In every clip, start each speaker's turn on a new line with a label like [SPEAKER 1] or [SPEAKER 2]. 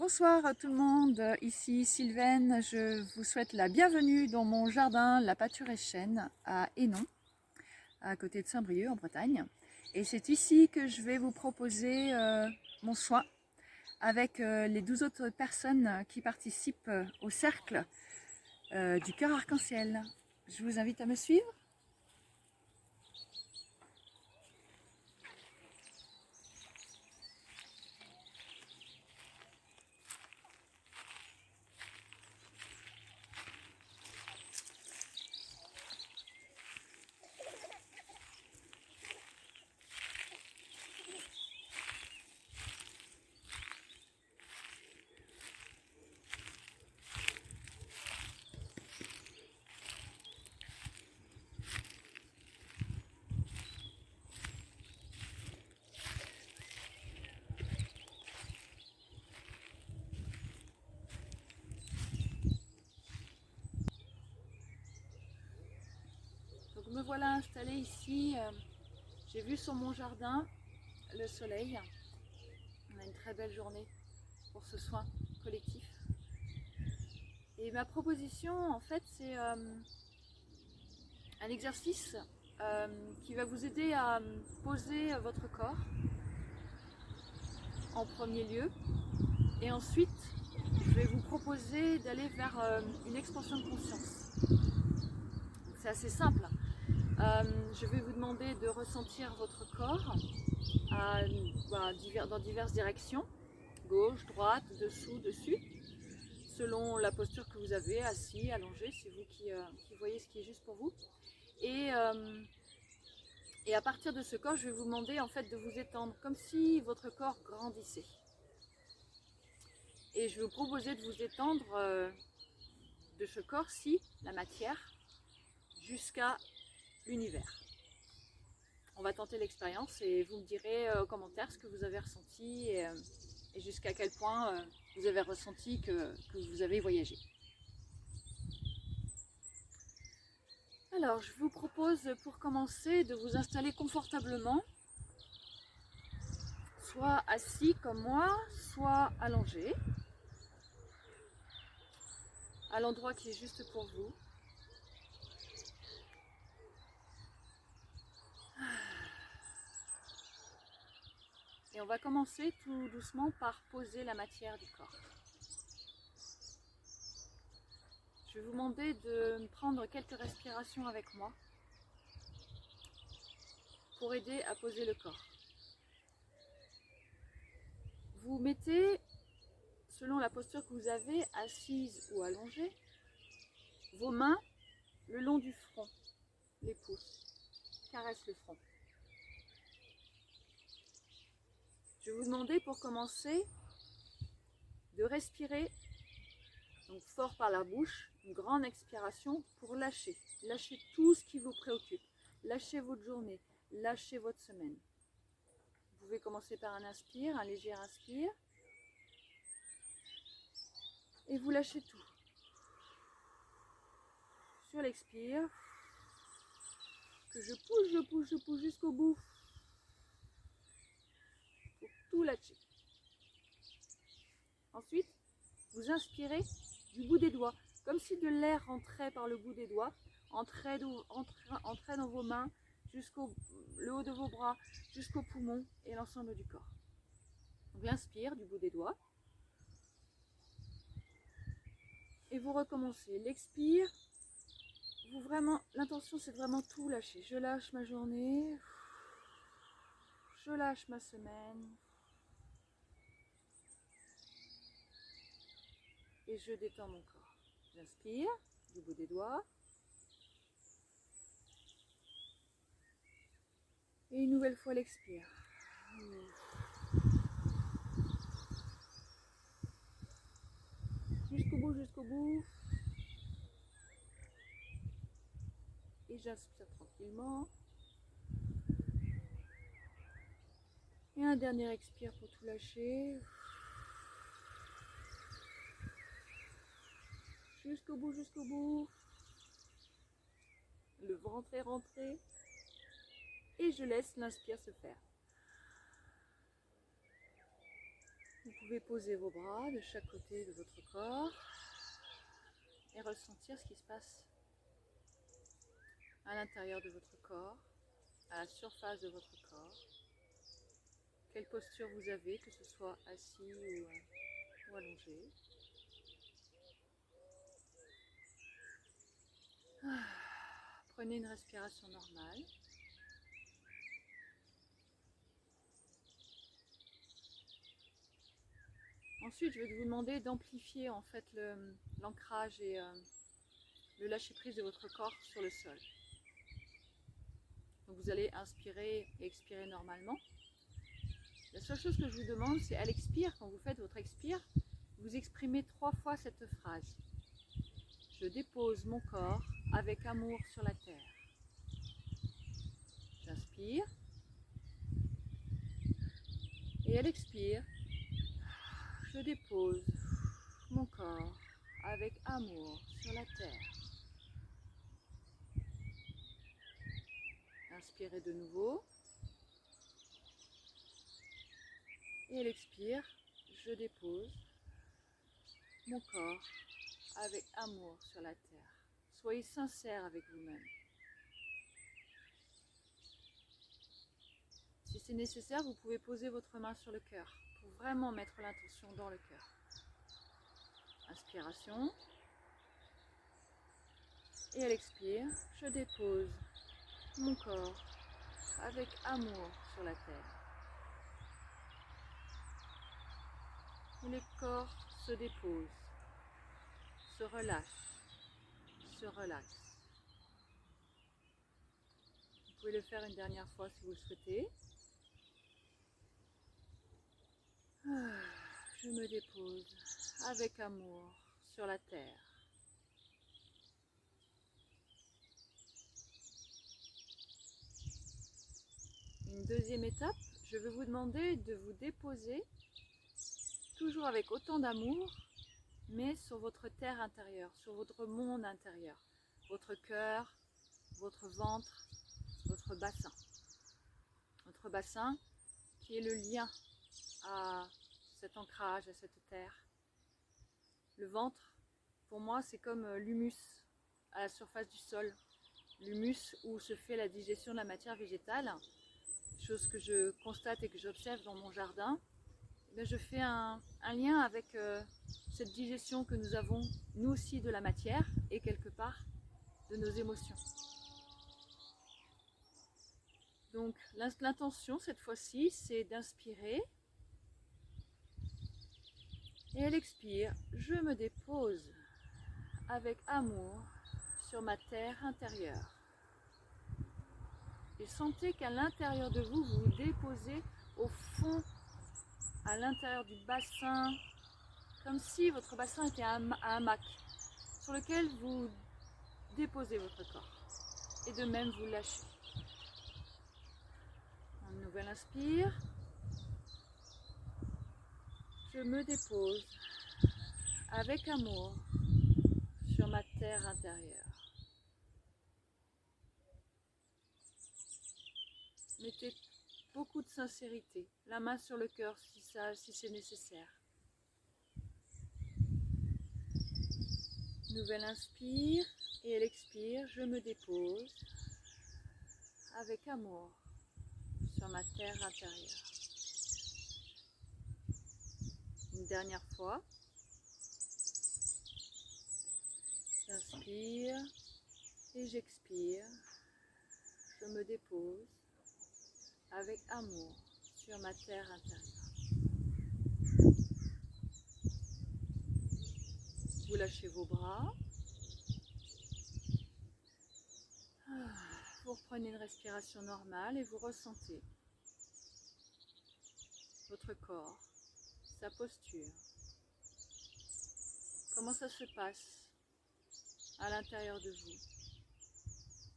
[SPEAKER 1] Bonsoir à tout le monde, ici Sylvaine, je vous souhaite la bienvenue dans mon jardin La Pâture et Chêne à Hénon, à côté de Saint-Brieuc en Bretagne. Et c'est ici que je vais vous proposer mon soin avec les 12 autres personnes qui participent au cercle du cœur arc-en-ciel. Je vous invite à me suivre. Donc me voilà installée ici, j'ai vu sur mon jardin le soleil. On a une très belle journée pour ce soin collectif. Et ma proposition, en fait, c'est un exercice qui va vous aider à poser votre corps en premier lieu. Et ensuite, je vais vous proposer d'aller vers une expansion de conscience. C'est assez simple. Je vais vous demander de ressentir votre corps dans diverses directions, gauche, droite, dessous, dessus, selon la posture que vous avez, assis, allongé, c'est vous qui voyez ce qui est juste pour vous. Et à partir de ce corps, je vais vous demander en fait de vous étendre comme si votre corps grandissait. Et je vais vous proposer de vous étendre de ce corps-ci, la matière, jusqu'à l'univers. On va tenter l'expérience et vous me direz en commentaire ce que vous avez ressenti et jusqu'à quel point vous avez ressenti que vous avez voyagé. Alors, je vous propose pour commencer de vous installer confortablement, soit assis comme moi, soit allongé, à l'endroit qui est juste pour vous. Et on va commencer tout doucement par poser la matière du corps. Je vais vous demander de prendre quelques respirations avec moi pour aider à poser le corps. Vous mettez, selon la posture que vous avez, assise ou allongée, vos mains le long du front, les pouces, caressent le front. Je vais vous demander pour commencer de respirer donc fort par la bouche, une grande expiration pour lâcher. Lâchez tout ce qui vous préoccupe. Lâchez votre journée, lâchez votre semaine. Vous pouvez commencer par un inspire, un léger inspire. Et vous lâchez tout. Sur l'expire, que je pousse jusqu'au bout. Pour tout lâcher. Ensuite, vous inspirez du bout des doigts, comme si de l'air rentrait par le bout des doigts, entrait dans vos mains, jusqu'au le haut de vos bras, jusqu'aux poumons et l'ensemble du corps. Donc l'inspire du bout des doigts. Et vous recommencez. L'expire, l'intention c'est de vraiment tout lâcher. Je lâche ma journée, je lâche ma semaine. Et je détends mon corps. J'inspire du bout des doigts. Et une nouvelle fois l'expire. Jusqu'au bout, jusqu'au bout. Et j'inspire tranquillement. Et un dernier expire pour tout lâcher. Jusqu'au bout, jusqu'au bout. Le ventre est rentré. Et je laisse l'inspire se faire. Vous pouvez poser vos bras de chaque côté de votre corps et ressentir ce qui se passe à l'intérieur de votre corps, à la surface de votre corps. Quelle posture vous avez, que ce soit assis ou allongé. Prenez une respiration normale. Ensuite, je vais vous demander d'amplifier en fait l'ancrage et le lâcher-prise de votre corps sur le sol. Donc vous allez inspirer et expirer normalement. La seule chose que je vous demande, c'est à l'expire, quand vous faites votre expire, vous exprimez 3 fois cette phrase. Je dépose mon corps avec amour sur la terre. J'inspire. Et à l'expire, je dépose mon corps avec amour sur la terre. Inspirez de nouveau. Et à l'expire, je dépose mon corps avec amour sur la terre. Soyez sincère avec vous-même. Si c'est nécessaire, vous pouvez poser votre main sur le cœur pour vraiment mettre l'intention dans le cœur. Inspiration. Et à l'expire, je dépose mon corps avec amour sur la terre. Et le corps se dépose, se relâche, se relaxe. Vous pouvez le faire une dernière fois si vous le souhaitez. Je me dépose avec amour sur la terre. Une deuxième étape, je vais vous demander de vous déposer toujours avec autant d'amour, mais sur votre terre intérieure, sur votre monde intérieur, votre cœur, votre ventre, votre bassin. Votre bassin qui est le lien à cet ancrage, à cette terre. Le ventre, pour moi, c'est comme l'humus à la surface du sol. L'humus où se fait la digestion de la matière végétale, chose que je constate et que j'observe dans mon jardin. Et je fais un lien avec cette digestion que nous avons, nous aussi, de la matière et quelque part de nos émotions. Donc l'intention cette fois-ci, c'est d'inspirer. Et à l'expire, je me dépose avec amour sur ma terre intérieure. Et sentez qu'à l'intérieur de vous, vous vous déposez au fond, à l'intérieur du bassin, comme si votre bassin était un hamac sur lequel vous déposez votre corps. Et de même, vous lâchez. Une nouvelle inspire. Je me dépose avec amour sur ma terre intérieure. Mettez beaucoup de sincérité, la main sur le cœur si c'est nécessaire. Nouvelle inspire et à l'expire, je me dépose avec amour sur ma terre intérieure. Une dernière fois. J'inspire et j'expire. Je me dépose avec amour sur ma terre intérieure. Vous lâchez vos bras. Vous reprenez une respiration normale et vous ressentez votre corps, sa posture. Comment ça se passe à l'intérieur de vous?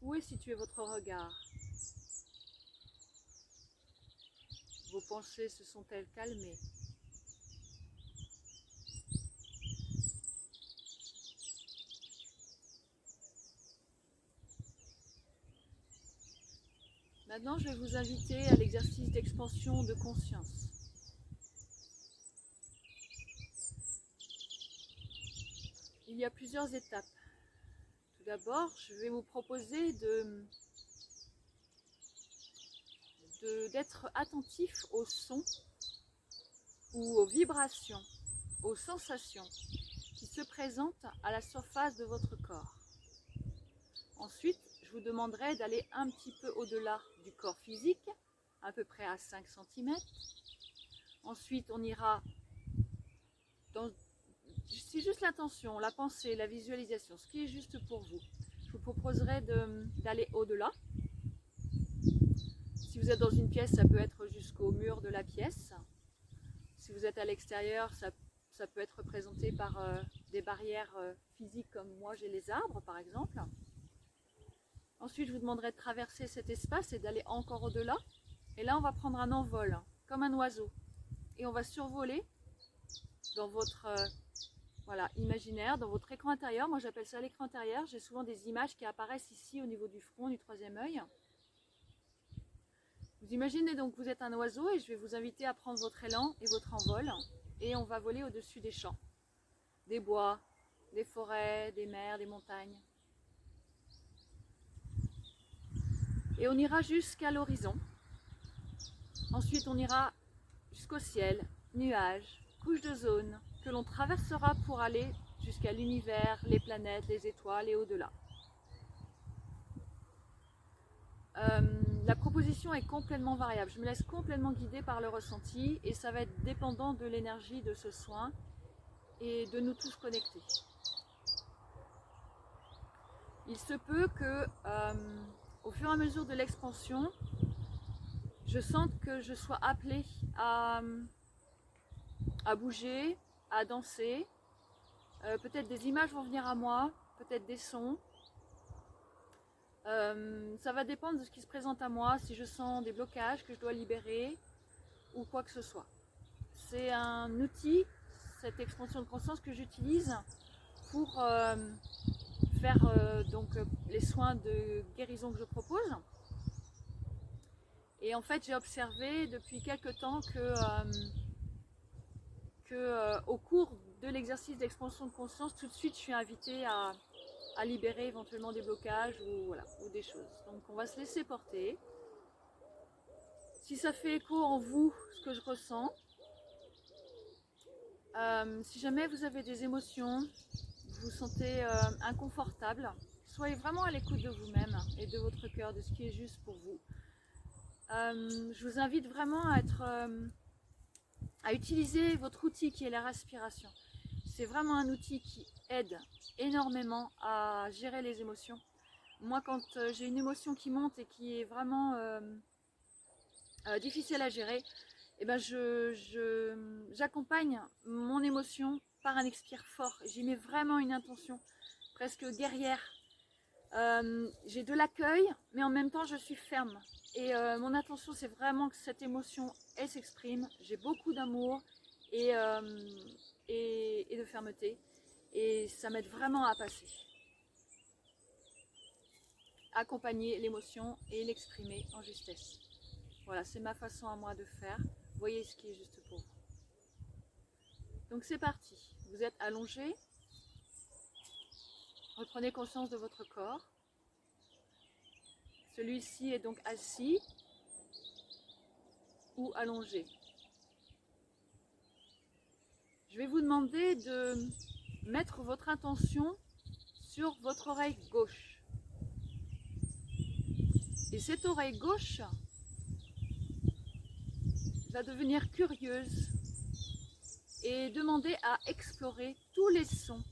[SPEAKER 1] Où est situé votre regard? Vos pensées se sont-elles calmées? Maintenant, je vais vous inviter à l'exercice d'expansion de conscience. il y a plusieurs étapes. Tout d'abord, je vais vous proposer d'être attentif aux sons ou aux vibrations, aux sensations qui se présentent à la surface de votre corps. Ensuite, je vous demanderai d'aller un petit peu au-delà du corps physique, à peu près à 5 cm. Ensuite, on ira dans... C'est juste l'intention, la pensée, la visualisation, ce qui est juste pour vous. Je vous proposerai d'aller au-delà. Si vous êtes dans une pièce, ça peut être jusqu'au mur de la pièce. Si vous êtes à l'extérieur, ça peut être représenté par des barrières physiques comme moi j'ai les arbres par exemple. Ensuite, je vous demanderai de traverser cet espace et d'aller encore au-delà. Et là, on va prendre un envol, comme un oiseau. Et on va survoler dans votre voilà, imaginaire, dans votre écran intérieur. Moi, j'appelle ça l'écran intérieur. J'ai souvent des images qui apparaissent ici au niveau du front, du troisième œil. Vous imaginez donc que vous êtes un oiseau et je vais vous inviter à prendre votre élan et votre envol. Et on va voler au-dessus des champs, des bois, des forêts, des mers, des montagnes. Et on ira jusqu'à l'horizon. Ensuite, on ira jusqu'au ciel, nuages, couches d'ozone, que l'on traversera pour aller jusqu'à l'univers, les planètes, les étoiles et au-delà. La proposition est complètement variable. Je me laisse complètement guider par le ressenti et ça va être dépendant de l'énergie de ce soin et de nous tous connecter. Il se peut que, au fur et à mesure de l'expansion, je sente que je sois appelée à bouger, à danser. Peut-être des images vont venir à moi, peut-être des sons. Ça va dépendre de ce qui se présente à moi, si je sens des blocages que je dois libérer ou quoi que ce soit. C'est un outil, cette expansion de conscience que j'utilise pour faire les soins de guérison que je propose. Et en fait, j'ai observé depuis quelques temps au cours de l'exercice d'expansion de conscience, tout de suite, je suis invitée à libérer éventuellement des blocages ou des choses. Donc, on va se laisser porter. Si ça fait écho en vous, ce que je ressens, si jamais vous avez des émotions, vous vous sentez inconfortable, soyez vraiment à l'écoute de vous-même et de votre cœur, de ce qui est juste pour vous. Je vous invite vraiment à utiliser votre outil qui est la respiration. C'est vraiment un outil qui aide énormément à gérer les émotions. Moi, quand j'ai une émotion qui monte et qui est vraiment difficile à gérer, eh ben j'accompagne mon émotion par un expire fort. J'y mets vraiment une intention presque guerrière. J'ai de l'accueil, mais en même temps je suis ferme. Et mon intention, c'est vraiment que cette émotion, elle s'exprime. J'ai beaucoup d'amour et de fermeté. Et ça m'aide vraiment à passer. Accompagner l'émotion et l'exprimer en justesse. Voilà, c'est ma façon à moi de faire. Voyez ce qui est juste pour vous. Donc c'est parti. Vous êtes allongé. Reprenez conscience de votre corps. Celui-ci est donc assis ou allongé. Je vais vous demander de mettre votre intention sur votre oreille gauche. Et cette oreille gauche va devenir curieuse et demander à explorer tous les sons,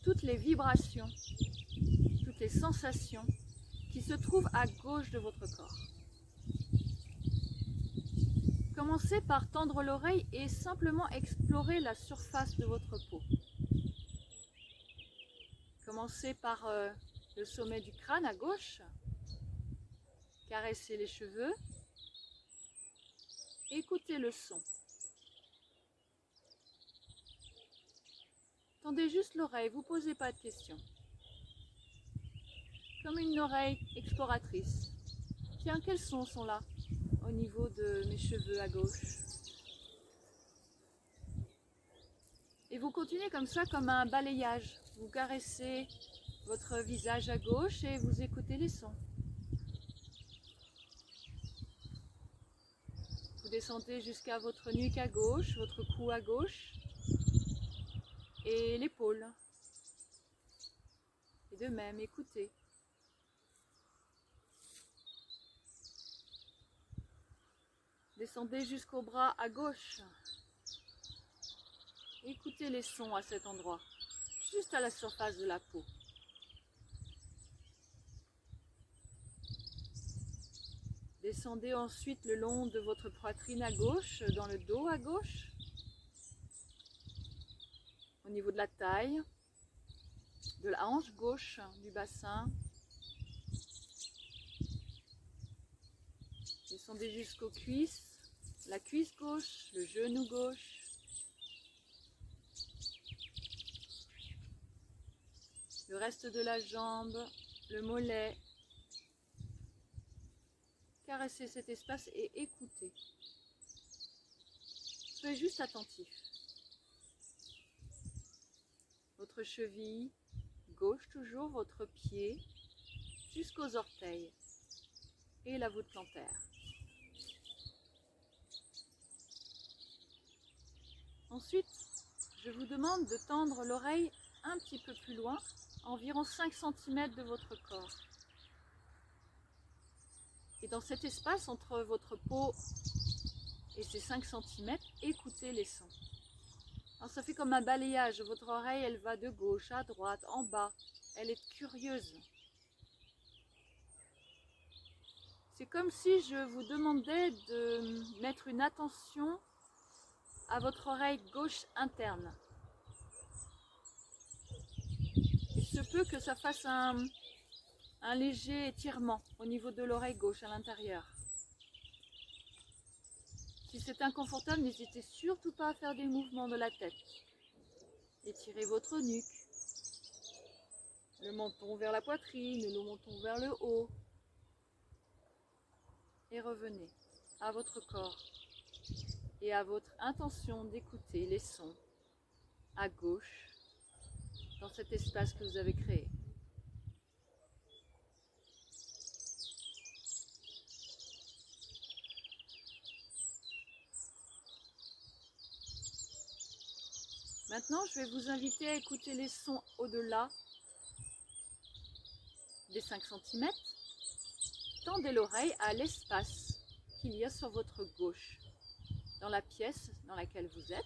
[SPEAKER 1] toutes les vibrations, toutes les sensations qui se trouvent à gauche de votre corps. Commencez par tendre l'oreille et simplement explorer la surface de votre peau. Commencez par le sommet du crâne à gauche, caressez les cheveux, écoutez le son. Tendez juste l'oreille, vous ne posez pas de questions. Comme une oreille exploratrice. Tiens, quels sons sont là au niveau de mes cheveux à gauche? Et vous continuez comme ça, comme un balayage. Vous caressez votre visage à gauche et vous écoutez les sons. Vous descendez jusqu'à votre nuque à gauche, votre cou à gauche et l'épaule. Et de même, écoutez. Descendez jusqu'au bras à gauche. Écoutez les sons à cet endroit, juste à la surface de la peau. Descendez ensuite le long de votre poitrine à gauche, dans le dos à gauche, au niveau de la taille, de la hanche gauche, du bassin. Descendez jusqu'aux cuisses, la cuisse gauche, le genou gauche. Le reste de la jambe, le mollet. Caressez cet espace et écoutez. Soyez juste attentif. Votre cheville, gauche toujours, votre pied, jusqu'aux orteils et la voûte plantaire. Ensuite, je vous demande de tendre l'oreille un petit peu plus loin, environ 5 cm de votre corps. Et dans cet espace entre votre peau et ces 5 cm, écoutez les sons. Alors ça fait comme un balayage, votre oreille elle va de gauche à droite, en bas, elle est curieuse. C'est comme si je vous demandais de mettre une attention à votre oreille gauche interne. Il se peut que ça fasse un léger étirement au niveau de l'oreille gauche à l'intérieur. Si c'est inconfortable, n'hésitez surtout pas à faire des mouvements de la tête. Étirez votre nuque, le menton vers la poitrine, le menton vers le haut. Et revenez à votre corps et à votre intention d'écouter les sons à gauche dans cet espace que vous avez créé. Maintenant, je vais vous inviter à écouter les sons au-delà des 5 cm. Tendez l'oreille à l'espace qu'il y a sur votre gauche, dans la pièce dans laquelle vous êtes,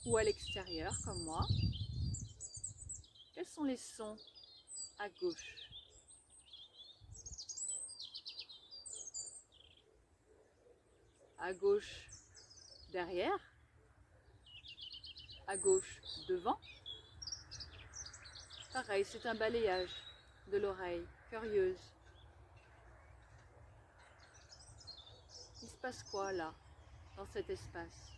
[SPEAKER 1] ou à l'extérieur comme moi. Quels sont les sons à gauche? À gauche, derrière. À gauche, devant. Pareil, c'est un balayage de l'oreille, curieuse. Il se passe quoi là, dans cet espace?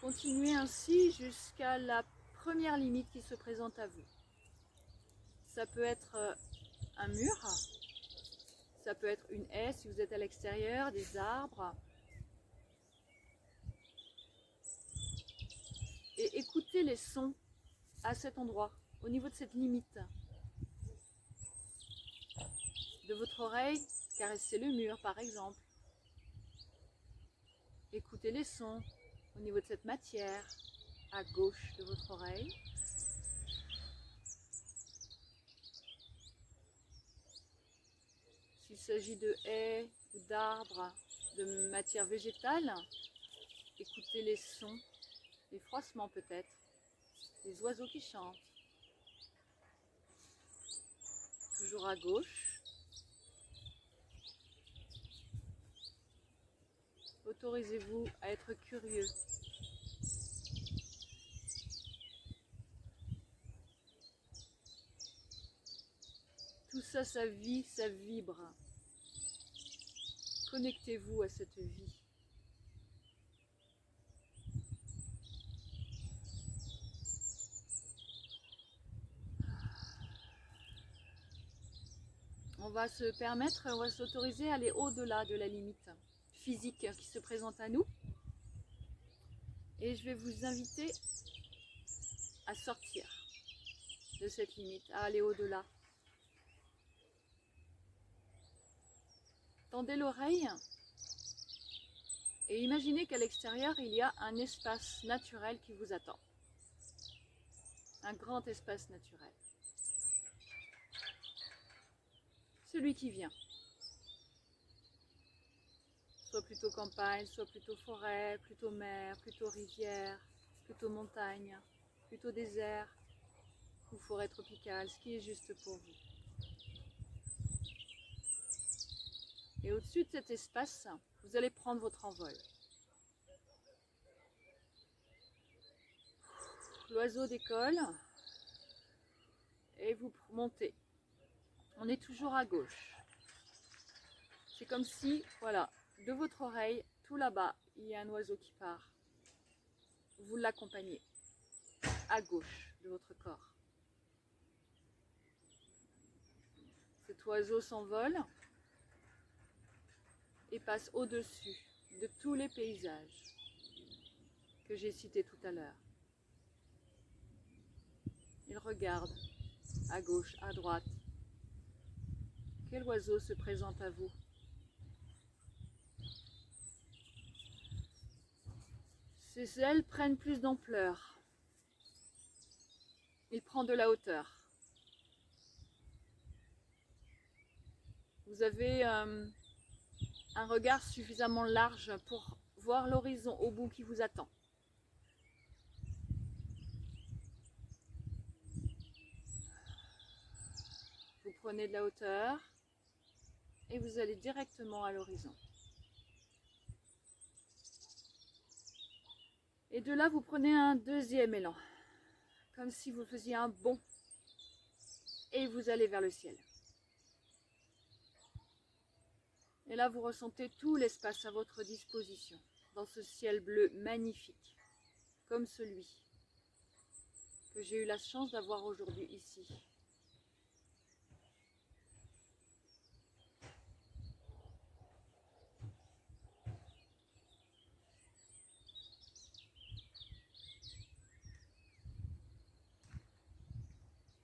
[SPEAKER 1] Continuez ainsi jusqu'à la première limite qui se présente à vous. Ça peut être un mur, ça peut être une haie si vous êtes à l'extérieur, des arbres. Et écoutez les sons à cet endroit, au niveau de cette limite. De votre oreille, caressez le mur par exemple. Écoutez les sons au niveau de cette matière, à gauche de votre oreille. S'il s'agit de haies ou d'arbres, de matière végétale, écoutez les sons, les froissements peut-être, les oiseaux qui chantent. Toujours à gauche. Autorisez-vous à être curieux. Tout ça, ça vit, ça vibre. Connectez-vous à cette vie. on va se permettre, on va s'autoriser à aller au-delà de la limite physique qui se présente à nous. Et je vais vous inviter à sortir de cette limite, à aller au-delà. Tendez l'oreille et imaginez qu'à l'extérieur, il y a un espace naturel qui vous attend. Un grand espace naturel. Celui qui vient. Soit plutôt campagne, soit plutôt forêt, plutôt mer, plutôt rivière, plutôt montagne, plutôt désert ou forêt tropicale, ce qui est juste pour vous. Et au-dessus de cet espace, vous allez prendre votre envol. L'oiseau décolle et vous montez. On est toujours à gauche. C'est comme si, voilà, de votre oreille, tout là-bas, il y a un oiseau qui part. Vous l'accompagnez à gauche de votre corps. Cet oiseau s'envole et passe au-dessus de tous les paysages que j'ai cités tout à l'heure. Il regarde à gauche, à droite. Quel oiseau se présente à vous? Ses ailes prennent plus d'ampleur. Il prend de la hauteur. Vous avez un regard suffisamment large pour voir l'horizon au bout qui vous attend. Vous prenez de la hauteur et vous allez directement à l'horizon. Et de là, vous prenez un deuxième élan, comme si vous faisiez un bond et vous allez vers le ciel. Et là, vous ressentez tout l'espace à votre disposition, dans ce ciel bleu magnifique, comme celui que j'ai eu la chance d'avoir aujourd'hui ici.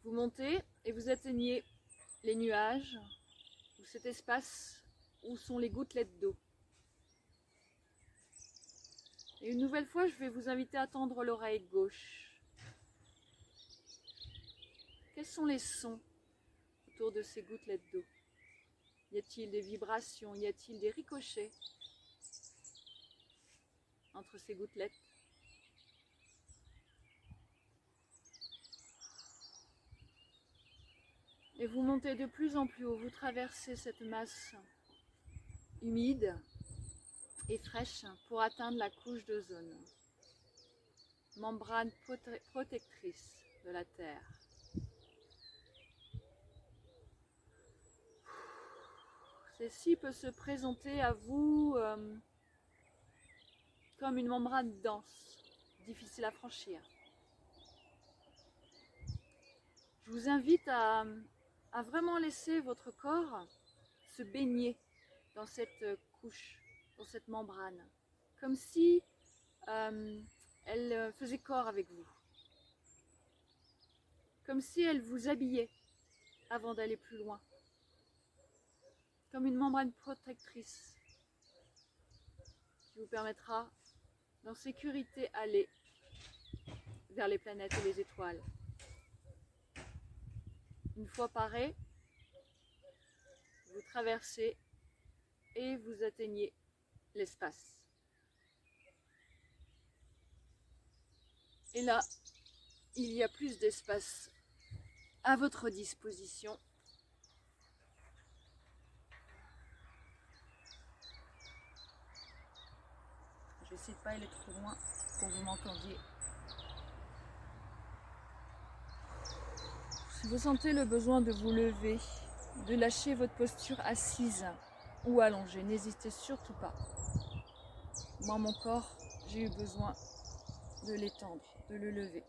[SPEAKER 1] Vous montez et vous atteignez les nuages, ou cet espace où sont les gouttelettes d'eau. Et une nouvelle fois, je vais vous inviter à tendre l'oreille gauche. Quels sont les sons autour de ces gouttelettes d'eau? Y a-t-il des vibrations? Y a-t-il des ricochets entre ces gouttelettes? Et vous montez de plus en plus haut, vous traversez cette masse humide et fraîche pour atteindre la couche d'ozone, membrane protectrice de la Terre. Celle-ci peut se présenter à vous comme une membrane dense, difficile à franchir. Je vous invite à vraiment laisser votre corps se baigner dans cette couche, dans cette membrane, comme si elle faisait corps avec vous, comme si elle vous habillait avant d'aller plus loin, comme une membrane protectrice qui vous permettra d'en sécurité aller vers les planètes et les étoiles. Une fois paré, vous traversez et vous atteignez l'espace. Et là, il y a plus d'espace à votre disposition. Je vais essayer de ne pas aller trop loin pour que vous m'entendiez. Si vous sentez le besoin de vous lever, de lâcher votre posture assise ou allongée, n'hésitez surtout pas. Moi, mon corps, j'ai eu besoin de l'étendre, de le lever.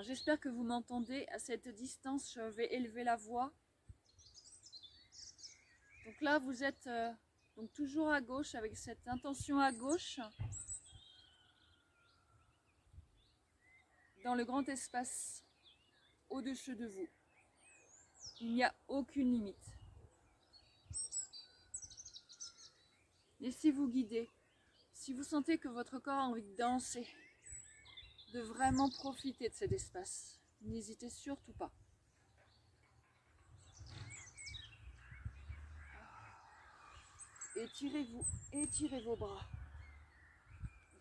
[SPEAKER 1] J'espère que vous m'entendez. À cette distance, je vais élever la voix. Donc là, vous êtes donc toujours à gauche, avec cette intention à gauche, dans le grand espace au-dessus de vous. Il n'y a aucune limite. Laissez-vous guider. Si vous sentez que votre corps a envie de danser, de vraiment profiter de cet espace, n'hésitez surtout pas. Étirez-vous, étirez vos bras.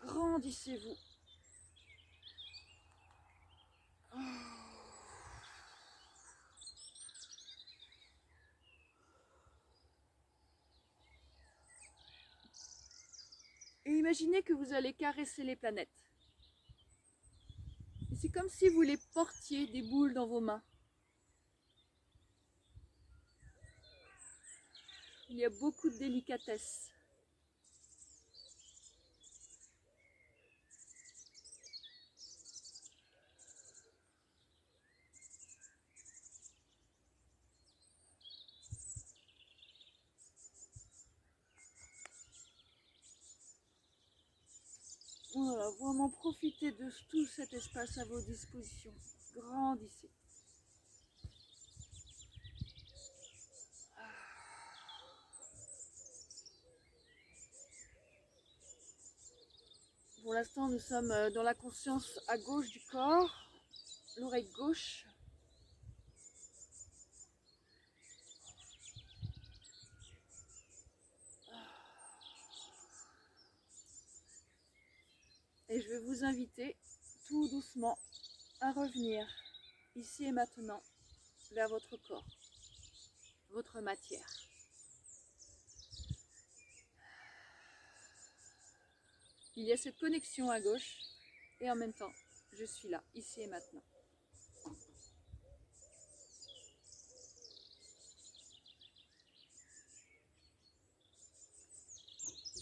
[SPEAKER 1] Grandissez-vous. Et imaginez que vous allez caresser les planètes. Et c'est comme si vous les portiez des boules dans vos mains. Il y a beaucoup de délicatesse. Voilà, vraiment profitez de tout cet espace à vos dispositions. Grandissez. Pour l'instant, nous sommes dans la conscience à gauche du corps, l'oreille gauche. Et je vais vous inviter tout doucement à revenir ici et maintenant vers votre corps, votre matière. Il y a cette connexion à gauche et en même temps, je suis là, ici et maintenant.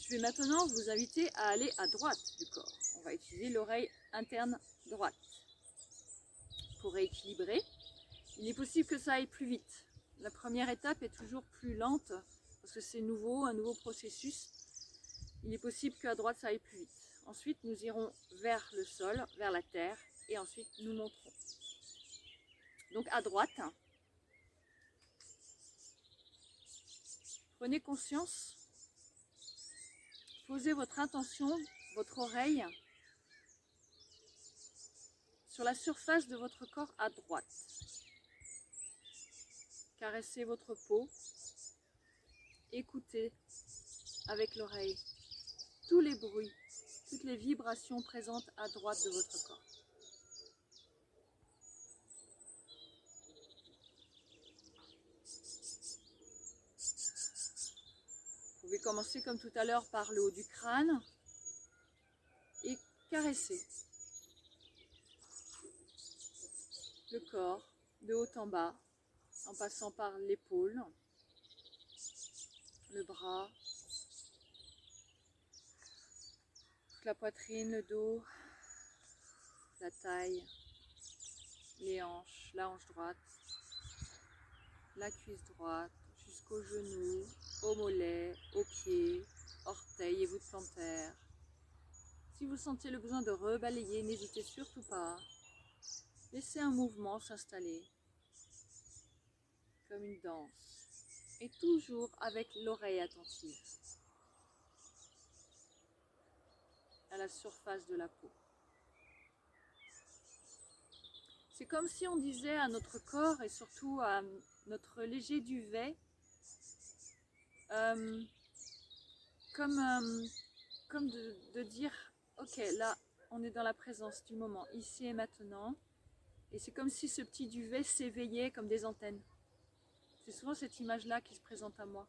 [SPEAKER 1] Je vais maintenant vous inviter à aller à droite du corps. On va utiliser l'oreille interne droite. Pour rééquilibrer, il est possible que ça aille plus vite. La première étape est toujours plus lente parce que c'est nouveau, un nouveau processus. Il est possible qu'à droite ça aille plus vite. Ensuite, nous irons vers le sol, vers la terre et ensuite nous monterons. Donc à droite, prenez conscience, posez votre intention, votre oreille sur la surface de votre corps à droite. Caressez votre peau, écoutez avec l'oreille tous les bruits, toutes les vibrations présentes à droite de votre corps. Vous pouvez commencer comme tout à l'heure par le haut du crâne et caresser le corps de haut en bas en passant par l'épaule, le bras, toute la poitrine, le dos, la taille, les hanches, la hanche droite, la cuisse droite, jusqu'au genou, au mollet, aux pieds, orteils et voûte plantaire. Si vous sentez le besoin de rebalayer, n'hésitez surtout pas. Laissez un mouvement s'installer, comme une danse, et toujours avec l'oreille attentive à la surface de la peau. C'est comme si on disait à notre corps et surtout à notre léger duvet, comme de dire, ok, là on est dans la présence du moment, ici et maintenant, et c'est comme si ce petit duvet s'éveillait comme des antennes. C'est souvent cette image-là qui se présente à moi.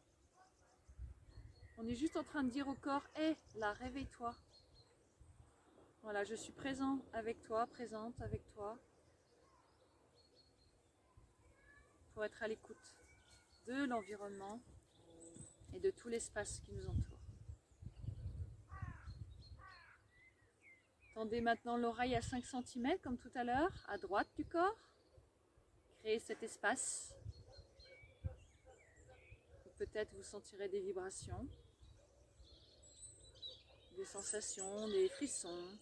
[SPEAKER 1] On est juste en train de dire au corps, hé, là, réveille-toi. Voilà, je suis présent avec toi, présente avec toi, pour être à l'écoute de l'environnement et de tout l'espace qui nous entoure. Tendez maintenant l'oreille à 5 cm comme tout à l'heure, à droite du corps. Créez cet espace. Peut-être vous sentirez des vibrations, des sensations, des frissons.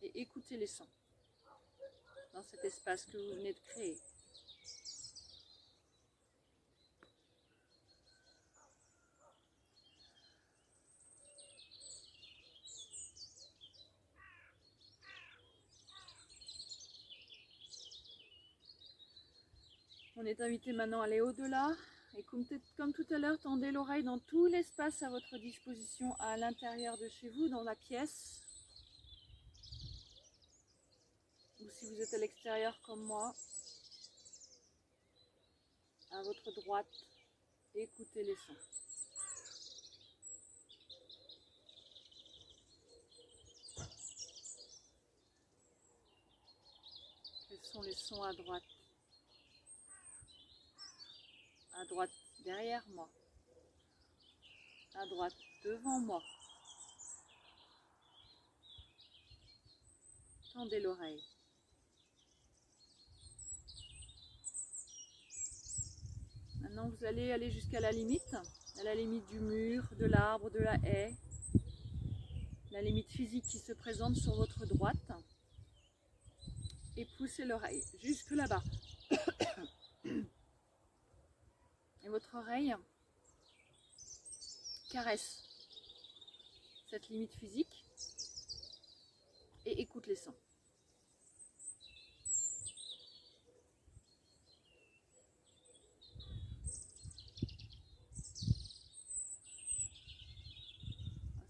[SPEAKER 1] Et écoutez les sons dans cet espace que vous venez de créer. On est invité maintenant à aller au-delà. Et comme tout à l'heure, tendez l'oreille dans tout l'espace à votre disposition à l'intérieur de chez vous, dans la pièce. Ou si vous êtes à l'extérieur comme moi, à votre droite, écoutez les sons. Quels sont les sons à droite? À droite derrière moi, à droite devant moi. Tendez l'oreille. Maintenant vous allez aller jusqu'à la limite du mur, de l'arbre, de la haie, la limite physique qui se présente sur votre droite. Et poussez l'oreille jusque là-bas. Et votre oreille caresse cette limite physique et écoute les sons.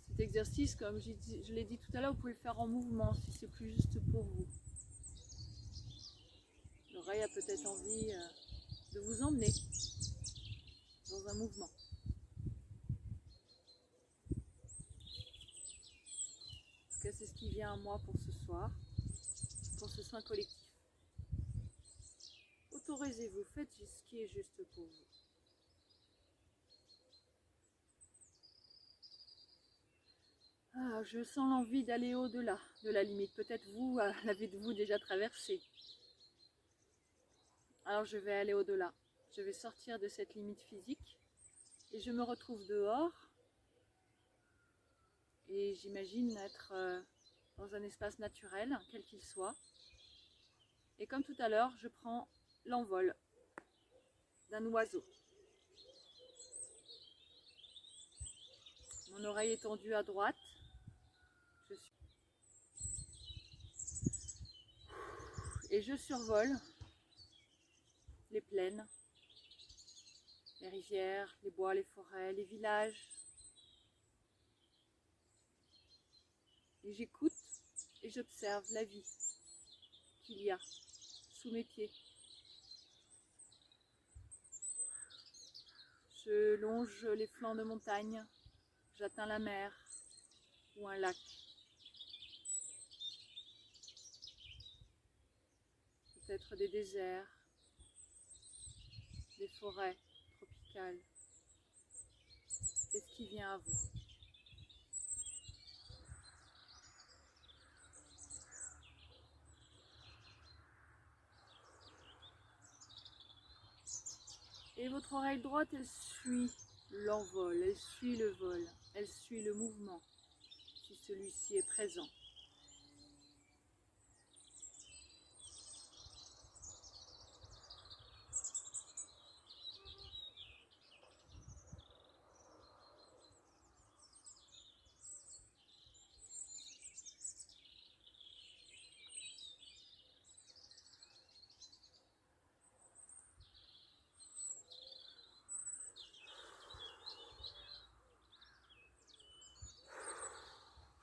[SPEAKER 1] Cet exercice, comme je l'ai dit tout à l'heure, vous pouvez le faire en mouvement si c'est plus juste pour vous. L'oreille a peut-être envie de vous emmener dans un mouvement. En tout cas, c'est ce qui vient à moi pour ce soir, pour ce soin collectif. Autorisez-vous, faites ce qui est juste pour vous. Ah, je sens l'envie d'aller au-delà de la limite. Peut-être vous, l'avez-vous déjà traversée. Alors je vais aller au-delà. Je vais sortir de cette limite physique et je me retrouve dehors. Et j'imagine être dans un espace naturel, quel qu'il soit. Et comme tout à l'heure, je prends l'envol d'un oiseau. Mon oreille est tendue à droite. Et je survole les plaines, les rivières, les bois, les forêts, les villages. Et j'écoute et j'observe la vie qu'il y a sous mes pieds. Je longe les flancs de montagne, j'atteins la mer ou un lac. Peut-être des déserts, des forêts tropicales. Qu'est-ce qui vient à vous? Et votre oreille droite, elle suit l'envol, elle suit le vol, elle suit le mouvement, si celui-ci est présent.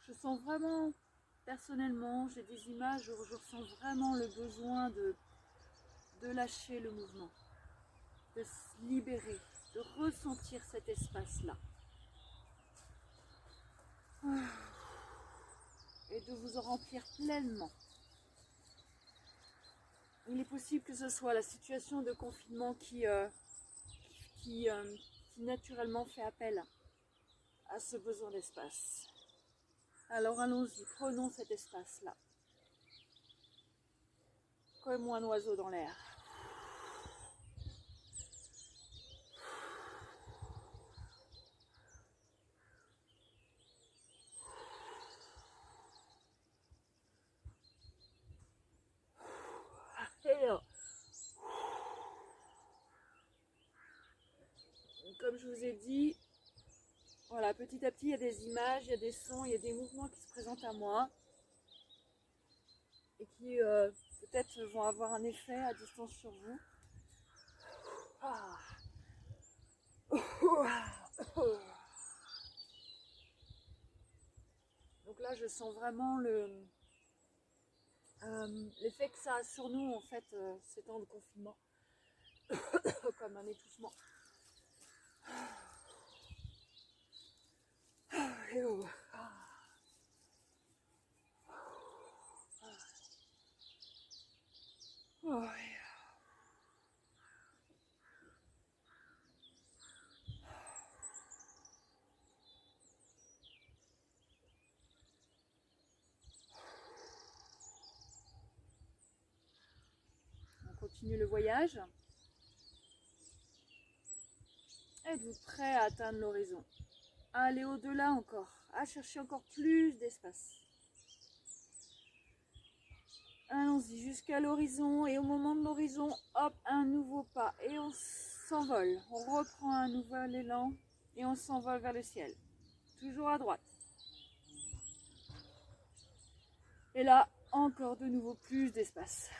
[SPEAKER 1] Je sens vraiment, personnellement, j'ai des images où je ressens vraiment le besoin de lâcher le mouvement, de se libérer, de ressentir cet espace-là. Et de vous en remplir pleinement. Il est possible que ce soit la situation de confinement qui naturellement fait appel à ce besoin d'espace. Alors allons-y, prenons cet espace-là. Comme un oiseau dans l'air. Alors, comme je vous ai dit, voilà, petit à petit, il y a des images, il y a des sons, il y a des mouvements qui se présentent à moi et qui peut-être vont avoir un effet à distance sur vous. Ah. Donc là, je sens vraiment l'effet que ça a sur nous, en fait, ces temps de confinement, comme un étouffement. On continue le voyage. Êtes-vous prêt à atteindre l'horizon? À aller au-delà encore, à chercher encore plus d'espace. Allons-y jusqu'à l'horizon et au moment de l'horizon, hop, un nouveau pas et on s'envole. On reprend un nouvel élan et on s'envole vers le ciel. Toujours à droite. Et là, encore de nouveau plus d'espace.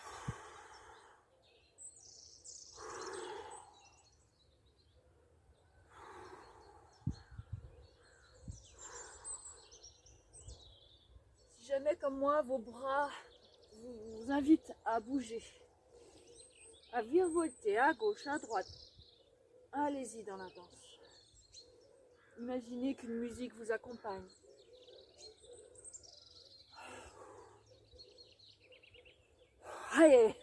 [SPEAKER 1] Si jamais comme moi, vos bras vous invitent à bouger, à virevolter à gauche, à droite, allez-y dans la danse. Imaginez qu'une musique vous accompagne. Allez!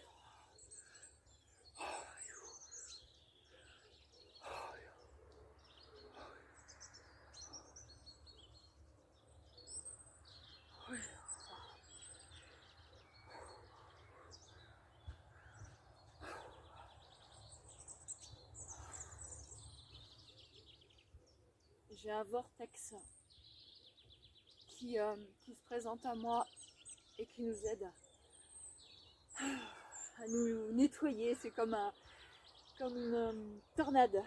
[SPEAKER 1] J'ai un vortex qui se présente à moi et qui nous aide à nous nettoyer. C'est comme une tornade.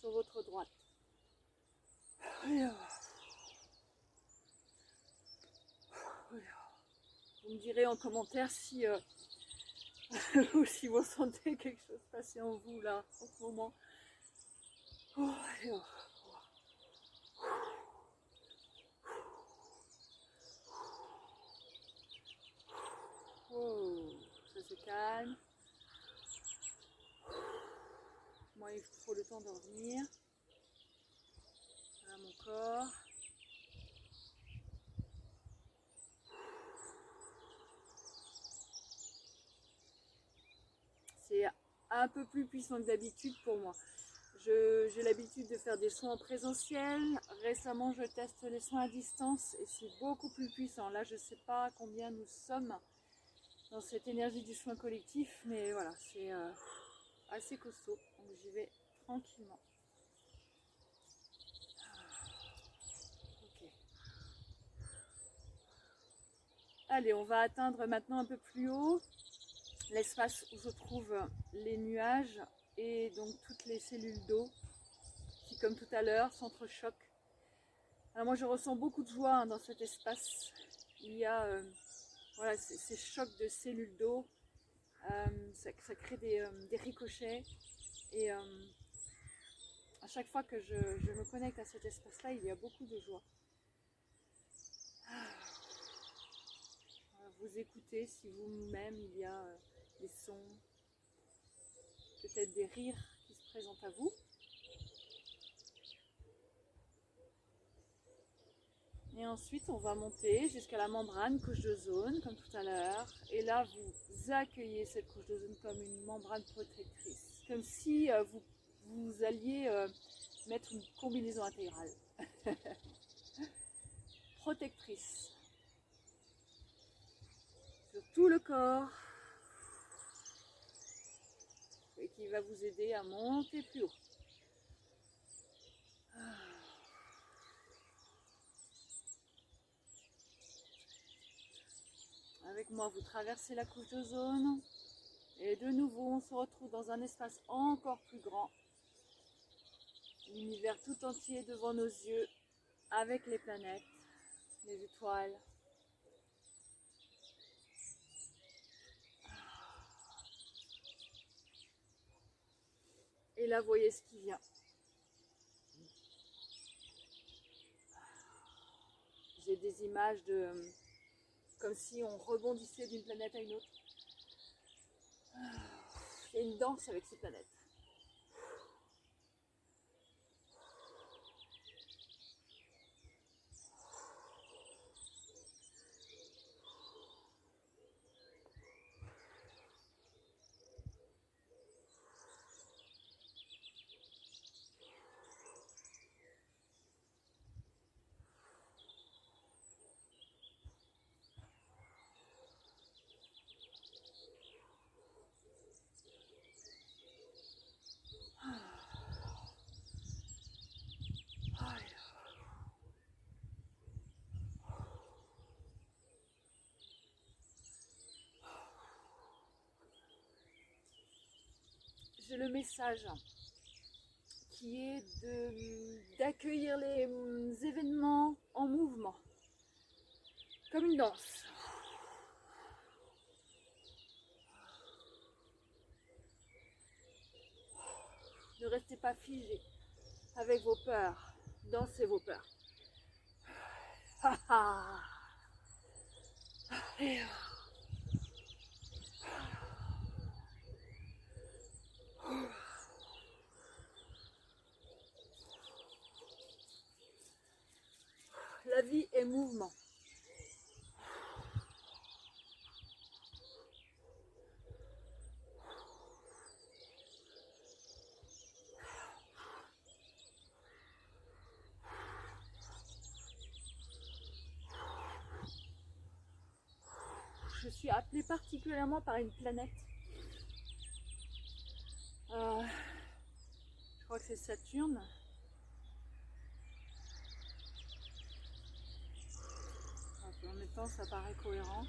[SPEAKER 1] Sur votre droite. Vous me direz en commentaire si ou si vous sentez quelque chose passer en vous là en ce moment. Ça se calme. Moi, il faut le temps de revenir. Voilà mon corps. C'est un peu plus puissant que d'habitude pour moi. J'ai l'habitude de faire des soins en présentiel. Récemment, je teste les soins à distance et c'est beaucoup plus puissant. Là, je ne sais pas combien nous sommes dans cette énergie du soin collectif, mais voilà, c'est assez costaud. Donc j'y vais tranquillement. Ok. Allez, on va atteindre maintenant un peu plus haut l'espace où se trouvent les nuages et donc toutes les cellules d'eau qui, comme tout à l'heure, s'entrechoquent. Alors moi, je ressens beaucoup de joie dans cet espace. Il y a voilà, ces chocs de cellules d'eau, ça crée des ricochets et à chaque fois que je me connecte à cet espace-là, il y a beaucoup de joie. Vous écoutez si vous-même il y a des sons, peut-être des rires qui se présentent à vous. Et ensuite, on va monter jusqu'à la membrane, couche d'ozone, comme tout à l'heure. Et là, vous accueillez cette couche d'ozone comme une membrane protectrice. Comme si vous alliez mettre une combinaison intégrale. Protectrice. Sur tout le corps. Et qui va vous aider à monter plus haut. Avec moi, vous traversez la couche d'ozone. Et de nouveau, on se retrouve dans un espace encore plus grand. L'univers tout entier devant nos yeux, avec les planètes, les étoiles. Et là, voyez ce qui vient. J'ai des images de comme si on rebondissait d'une planète à une autre. Il y a une danse avec ces planètes. J'ai le message qui est d'accueillir les événements en mouvement, comme une danse. Ne restez pas figé avec vos peurs, dansez vos peurs. La vie est mouvement. Je suis appelée particulièrement par une planète. Je crois que c'est Saturne. En même temps, ça paraît cohérent,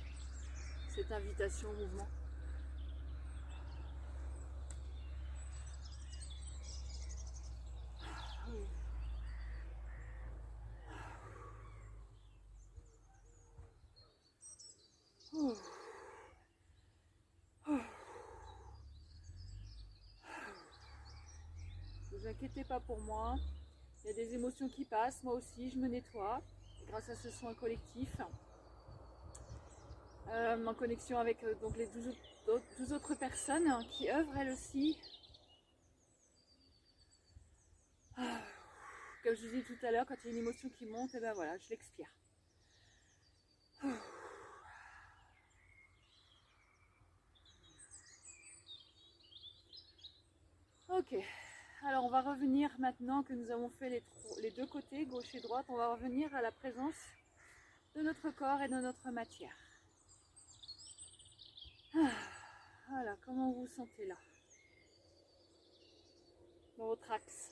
[SPEAKER 1] cette invitation au mouvement. Ne vous inquiétez pas pour moi, il y a des émotions qui passent, moi aussi je me nettoie grâce à ce soin collectif. En connexion avec donc les 12 autres personnes qui œuvrent elles aussi. Comme je vous disais tout à l'heure, quand il y a une émotion qui monte, et ben voilà, je l'expire. Ok, alors on va revenir maintenant que nous avons fait les deux côtés, gauche et droite, on va revenir à la présence de notre corps et de notre matière. Voilà, comment vous vous sentez là, dans votre axe?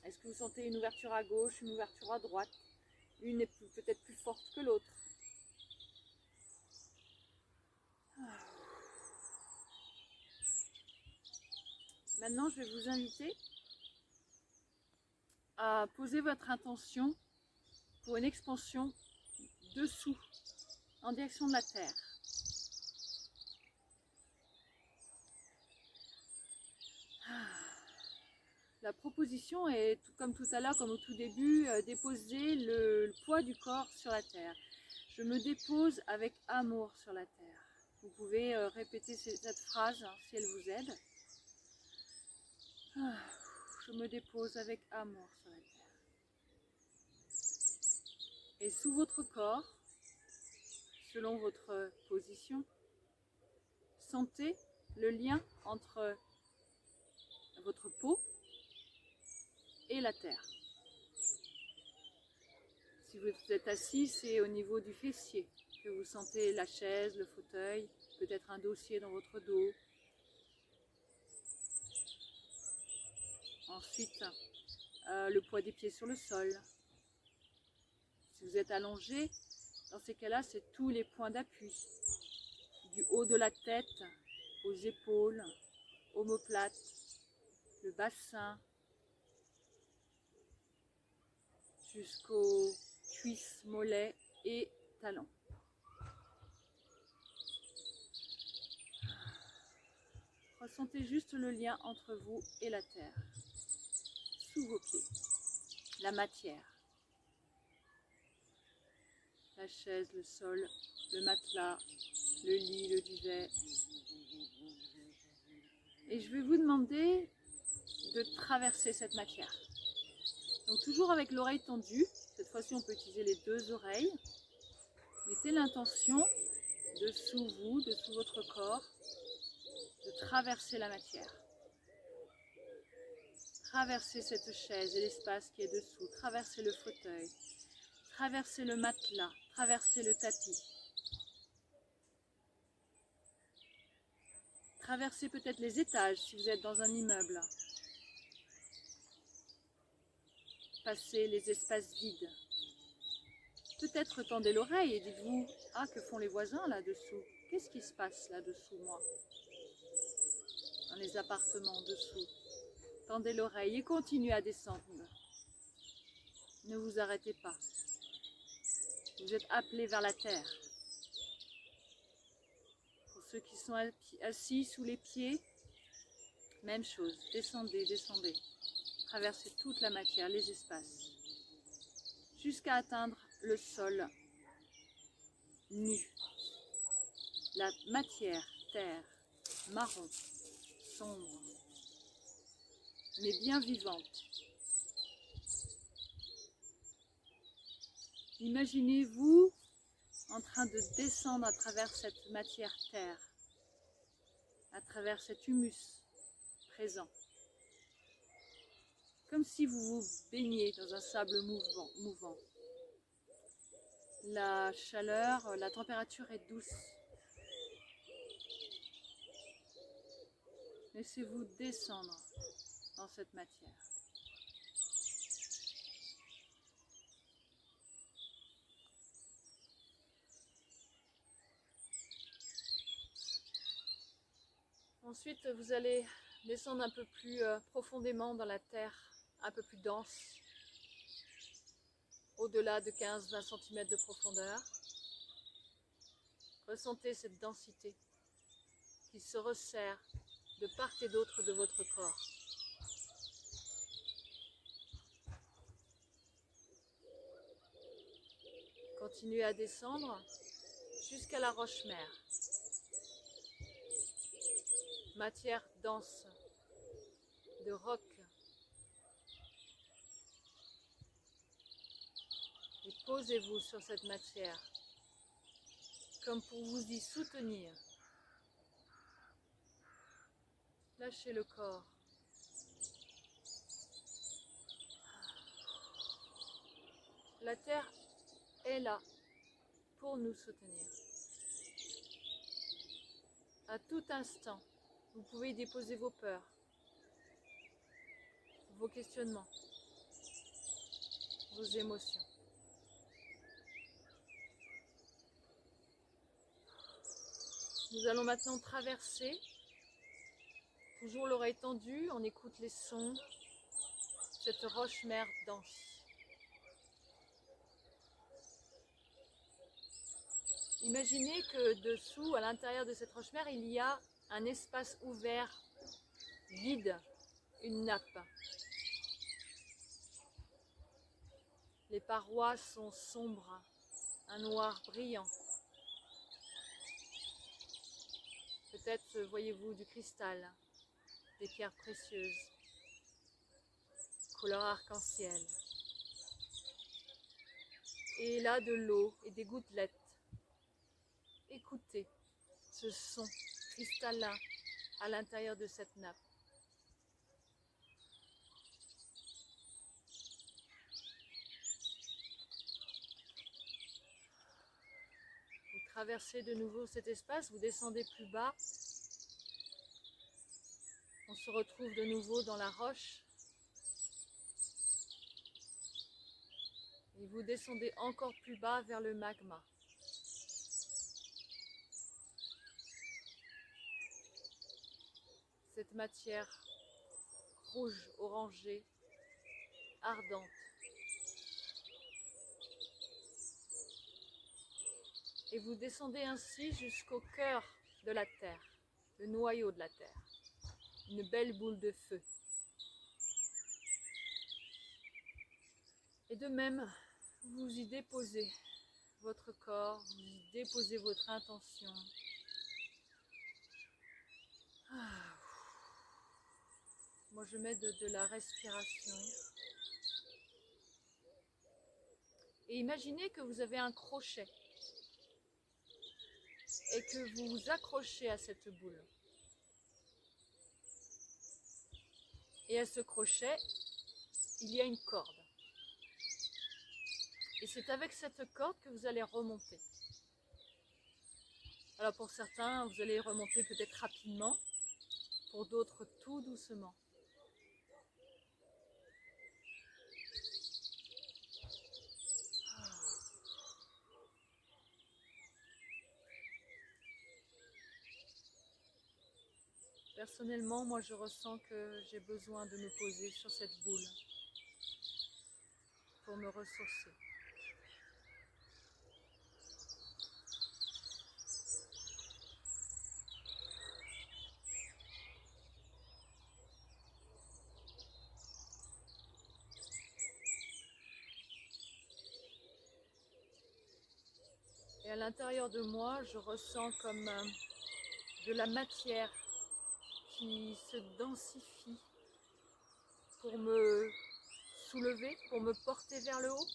[SPEAKER 1] Est-ce que vous sentez une ouverture à gauche, une ouverture à droite? Une est peut-être plus forte que l'autre. Maintenant, je vais vous inviter à poser votre intention pour une expansion dessous, en direction de la Terre. La proposition est, comme tout à l'heure, comme au tout début, déposer le poids du corps sur la Terre. Je me dépose avec amour sur la Terre. Vous pouvez répéter cette phrase si elle vous aide. Je me dépose avec amour sur la Terre. Et sous votre corps, selon votre position, sentez le lien entre votre peau et la terre. Si vous êtes assis, c'est au niveau du fessier que vous sentez la chaise, le fauteuil, peut-être un dossier dans votre dos. Ensuite, le poids des pieds sur le sol. Si vous êtes allongé, dans ces cas-là, c'est tous les points d'appui. Du haut de la tête, aux épaules, omoplate, le bassin, jusqu'aux cuisses, mollets et talons. Ressentez juste le lien entre vous et la terre, sous vos pieds, la matière, la chaise, le sol, le matelas, le lit, le duvet. Et je vais vous demander de traverser cette matière. Donc toujours avec l'oreille tendue, cette fois-ci on peut utiliser les deux oreilles. Mettez l'intention dessous vous, dessous votre corps, de traverser la matière. Traversez cette chaise et l'espace qui est dessous, traversez le fauteuil, traversez le matelas, traversez le tapis. Traversez peut-être les étages si vous êtes dans un immeuble. Passez les espaces vides. Peut-être tendez l'oreille et dites-vous, ah, que font les voisins là-dessous? Qu'est-ce qui se passe là-dessous, moi? Dans les appartements dessous. Tendez l'oreille et continuez à descendre. Ne vous arrêtez pas. Vous êtes appelés vers la terre. Pour ceux qui sont assis sous les pieds, même chose. Descendez, descendez. Traversez toute la matière, les espaces, jusqu'à atteindre le sol nu. La matière, terre, marron, sombre, mais bien vivante. Imaginez-vous en train de descendre à travers cette matière terre, à travers cet humus présent. Comme si vous vous baigniez dans un sable mouvant. La chaleur, la température est douce. Laissez-vous descendre dans cette matière. Ensuite, vous allez descendre un peu plus profondément dans la terre, un peu plus dense, au-delà de 15-20 cm de profondeur. Ressentez cette densité qui se resserre de part et d'autre de votre corps. Continuez à descendre jusqu'à la roche-mère. Matière dense de roc. Et posez-vous sur cette matière comme pour vous y soutenir. Lâchez le corps. La terre est là pour nous soutenir. À tout instant, vous pouvez y déposer vos peurs, vos questionnements, vos émotions. Nous allons maintenant traverser, toujours l'oreille tendue, on écoute les sons, cette roche-mère dense. Imaginez que dessous, à l'intérieur de cette roche-mère, il y a un espace ouvert, vide, une nappe. Les parois sont sombres, un noir brillant. Peut-être voyez-vous du cristal, des pierres précieuses, couleur arc-en-ciel. Et là, de l'eau et des gouttelettes. Écoutez ce son cristallin à l'intérieur de cette nappe. Vous traversez de nouveau cet espace, vous descendez plus bas. On se retrouve de nouveau dans la roche. Et vous descendez encore plus bas vers le magma. Cette matière rouge, orangée, ardente. Et vous descendez ainsi jusqu'au cœur de la Terre, le noyau de la Terre. Une belle boule de feu. Et de même, vous y déposez votre corps, vous y déposez votre intention. Moi, je mets de la respiration. Et imaginez que vous avez un crochet et que vous vous accrochez à cette boule. Et à ce crochet, il y a une corde. Et c'est avec cette corde que vous allez remonter. Alors pour certains, vous allez remonter peut-être rapidement, pour d'autres tout doucement. Personnellement, moi je ressens que j'ai besoin de me poser sur cette boule pour me ressourcer. Et à l'intérieur de moi, je ressens comme de la matière qui se densifie pour me soulever, pour me porter vers le haut.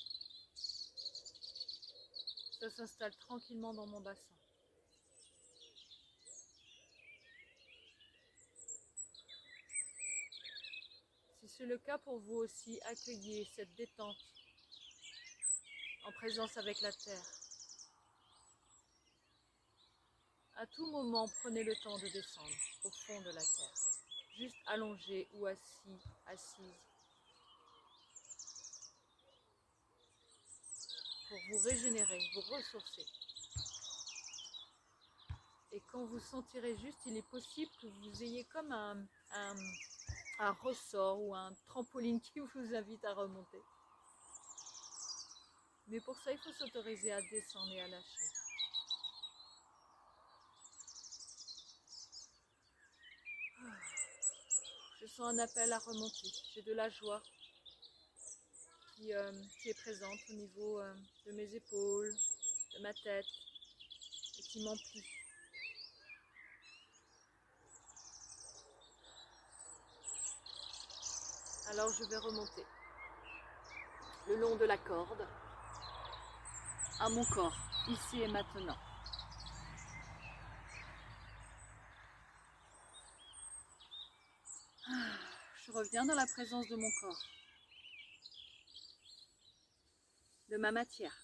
[SPEAKER 1] Ça s'installe tranquillement dans mon bassin. Si c'est le cas pour vous aussi, accueillez cette détente en présence avec la terre. À tout moment, prenez le temps de descendre au fond de la terre, juste allongé ou assis, assise, pour vous régénérer, vous ressourcer. Et quand vous sentirez juste, il est possible que vous ayez comme un ressort ou un trampoline qui vous invite à remonter. Mais pour ça, il faut s'autoriser à descendre et à lâcher. Je sens un appel à remonter. J'ai de la joie qui est présente au niveau de mes épaules, de ma tête, et qui m'emplit. Alors je vais remonter le long de la corde à mon corps, ici et maintenant. Je reviens dans la présence de mon corps, de ma matière.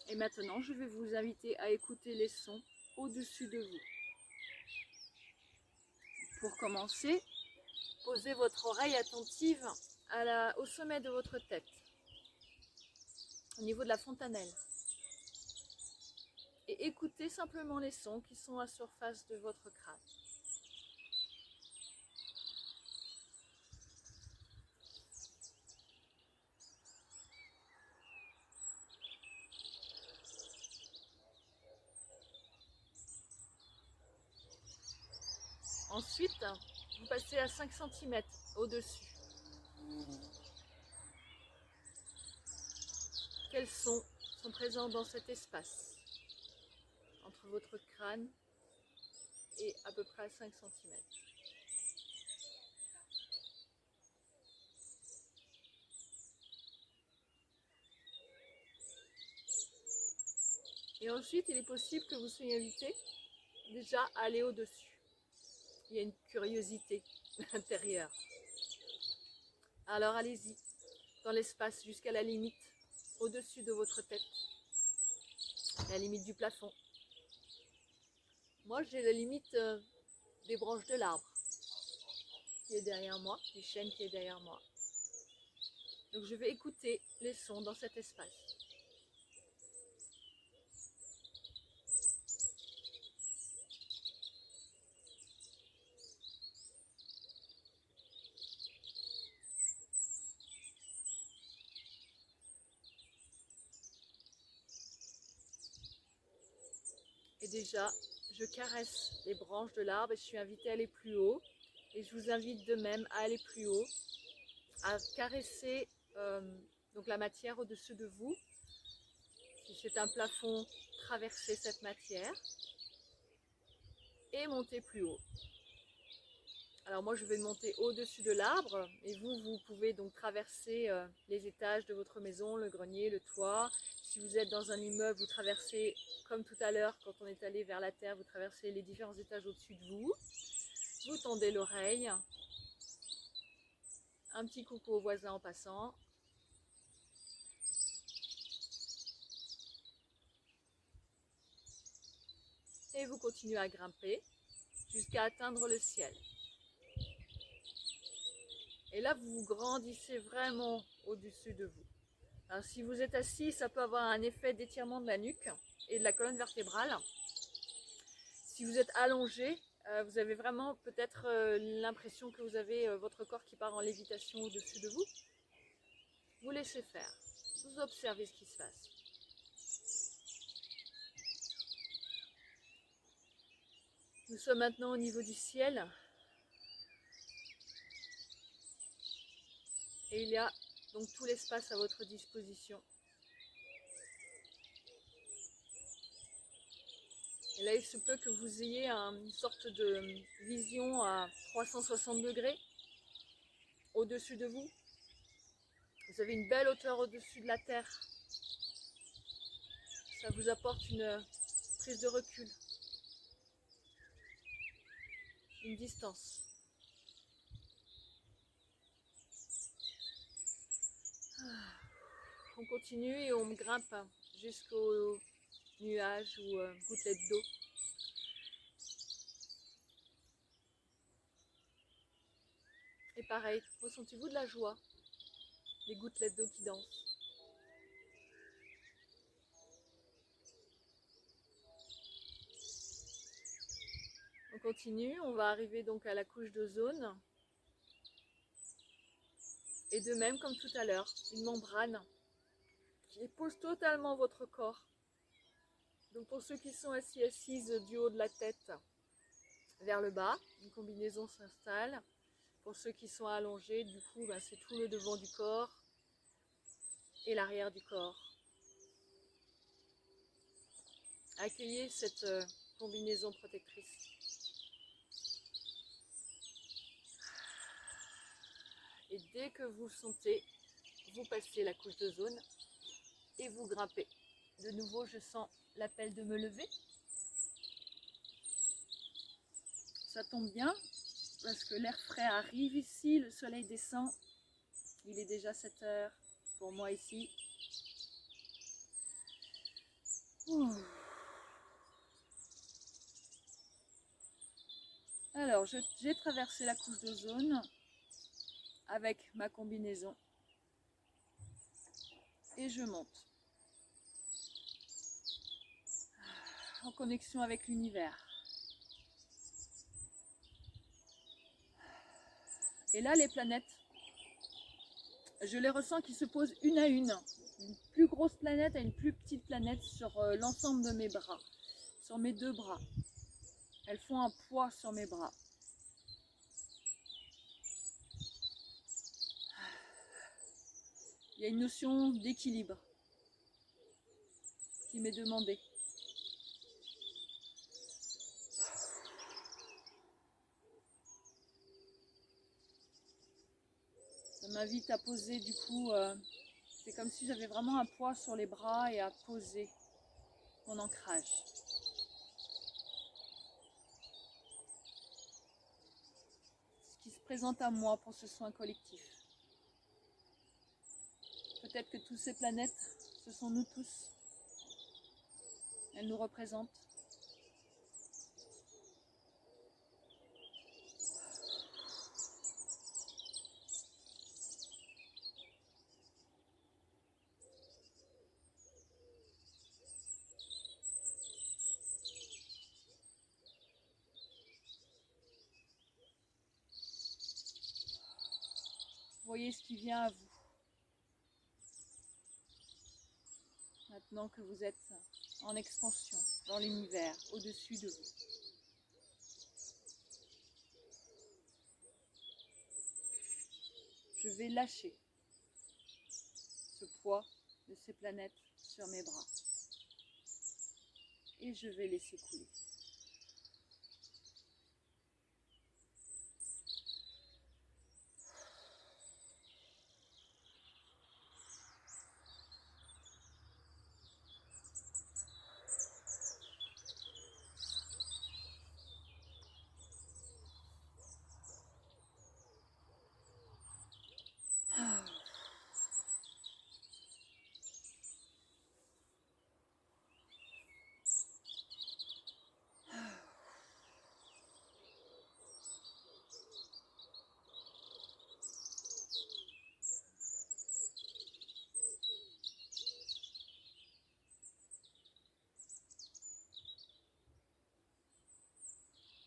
[SPEAKER 1] Et maintenant, je vais vous inviter à écouter les sons au-dessus de vous. Pour commencer, posez votre oreille attentive au sommet de votre tête, au niveau de la fontanelle. Et écoutez simplement les sons qui sont à la surface de votre crâne. Ensuite, vous passez à 5 cm au-dessus. Quels sons sont présents dans cet espace entre votre crâne est à peu près à 5 cm. Et ensuite, il est possible que vous soyez invité déjà à aller au-dessus. Il y a une curiosité intérieure. Alors allez-y, dans l'espace, jusqu'à la limite, au-dessus de votre tête, la limite du plafond. Moi, j'ai la limite des branches de l'arbre qui est derrière moi, du chêne qui est derrière moi. Donc je vais écouter les sons dans cet espace. Et déjà, je caresse les branches de l'arbre et je suis invitée à aller plus haut. Et je vous invite de même à aller plus haut, à caresser donc la matière au-dessus de vous. Si c'est un plafond, traversez cette matière et montez plus haut. Alors moi je vais monter au-dessus de l'arbre et vous pouvez donc traverser les étages de votre maison, le grenier, le toit. Si vous êtes dans un immeuble, vous traversez comme tout à l'heure quand on est allé vers la terre, vous traversez les différents étages au-dessus de vous. Vous tendez l'oreille. Un petit coucou aux voisins en passant. Et vous continuez à grimper jusqu'à atteindre le ciel. Et là, vous vous grandissez vraiment au-dessus de vous. Alors, si vous êtes assis, ça peut avoir un effet d'étirement de la nuque et de la colonne vertébrale. Si vous êtes allongé, vous avez vraiment peut-être l'impression que vous avez votre corps qui part en lévitation au-dessus de vous. Vous laissez faire. Vous observez ce qui se passe. Nous sommes maintenant au niveau du ciel. Et il y a donc tout l'espace à votre disposition. Et là, il se peut que vous ayez une sorte de vision à 360 degrés au-dessus de vous. Vous avez une belle hauteur au-dessus de la terre. Ça vous apporte une prise de recul, une distance. On continue et on grimpe jusqu'aux nuages ou gouttelettes d'eau. Et pareil, ressentez-vous de la joie, des gouttelettes d'eau qui dansent. On continue, on va arriver donc à la couche d'ozone. Et de même, comme tout à l'heure, une membrane qui épouse totalement votre corps. Donc pour ceux qui sont assis, assises du haut de la tête vers le bas, une combinaison s'installe. Pour ceux qui sont allongés, du coup, c'est tout le devant du corps et l'arrière du corps. Accueillez cette combinaison protectrice. Et dès que vous le sentez, vous passez la couche d'ozone et vous grimpez. De nouveau, je sens l'appel de me lever. Ça tombe bien parce que l'air frais arrive ici, le soleil descend. Il est déjà 7 heures pour moi ici. Ouh. Alors, j'ai traversé la couche d'ozone avec ma combinaison et je monte en connexion avec l'univers. Et là, les planètes, je les ressens qui se posent une à une. Une plus grosse planète à une plus petite planète sur l'ensemble de mes bras, sur mes deux bras. Elles font un poids sur mes bras. Il y a une notion d'équilibre qui m'est demandée. m'invite à poser du coup, c'est comme si j'avais vraiment un poids sur les bras et à poser mon ancrage. Ce qui se présente à moi pour ce soin collectif. Peut-être que toutes ces planètes, ce sont nous tous. Elles nous représentent. Voyez ce qui vient à vous. Maintenant que vous êtes en expansion dans l'univers, au-dessus de vous. Je vais lâcher ce poids de ces planètes sur mes bras. Et je vais laisser couler.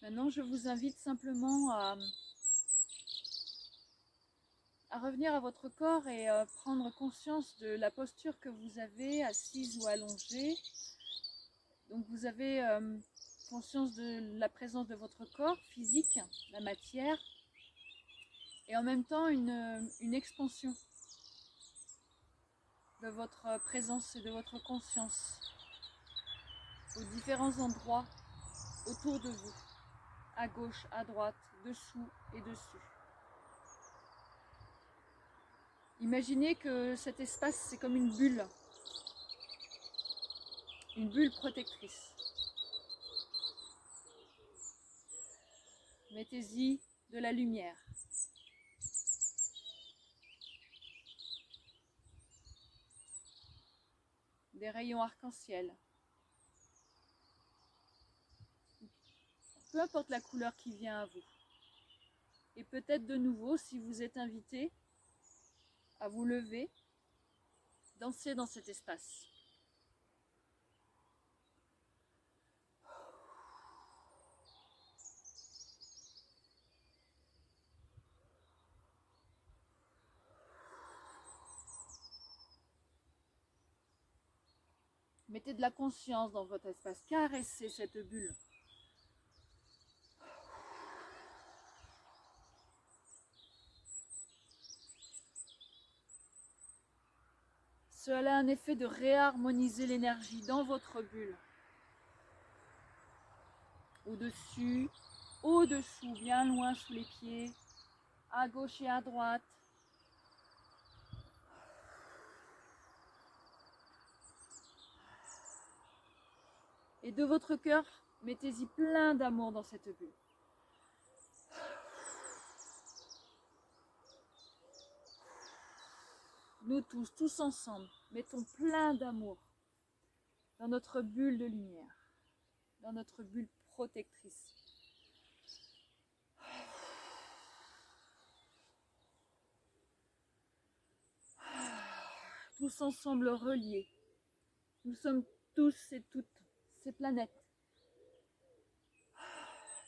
[SPEAKER 1] Maintenant, je vous invite simplement à revenir à votre corps et prendre conscience de la posture que vous avez, assise ou allongée. Donc vous avez conscience de la présence de votre corps physique, la matière, et en même temps une expansion de votre présence et de votre conscience aux différents endroits autour de vous, à gauche, à droite, dessous et dessus. Imaginez que cet espace, c'est comme une bulle protectrice. Mettez-y de la lumière. Des rayons arc-en-ciel. Peu importe la couleur qui vient à vous. Et peut-être de nouveau, si vous êtes invité à vous lever, danser dans cet espace. Mettez de la conscience dans votre espace, caressez cette bulle. Cela a un effet de réharmoniser l'énergie dans votre bulle. Au-dessus, au-dessous, bien loin sous les pieds, à gauche et à droite. Et de votre cœur, mettez-y plein d'amour dans cette bulle. Nous tous ensemble, mettons plein d'amour dans notre bulle de lumière, dans notre bulle protectrice. Tous ensemble reliés. Nous sommes tous et toutes ces planètes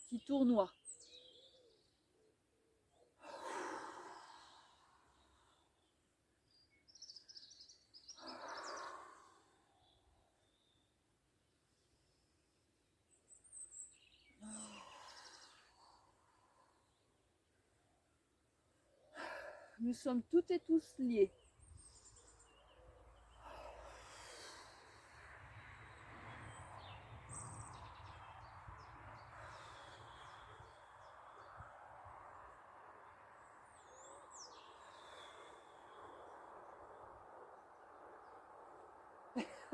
[SPEAKER 1] qui tournoient. Nous sommes toutes et tous liés.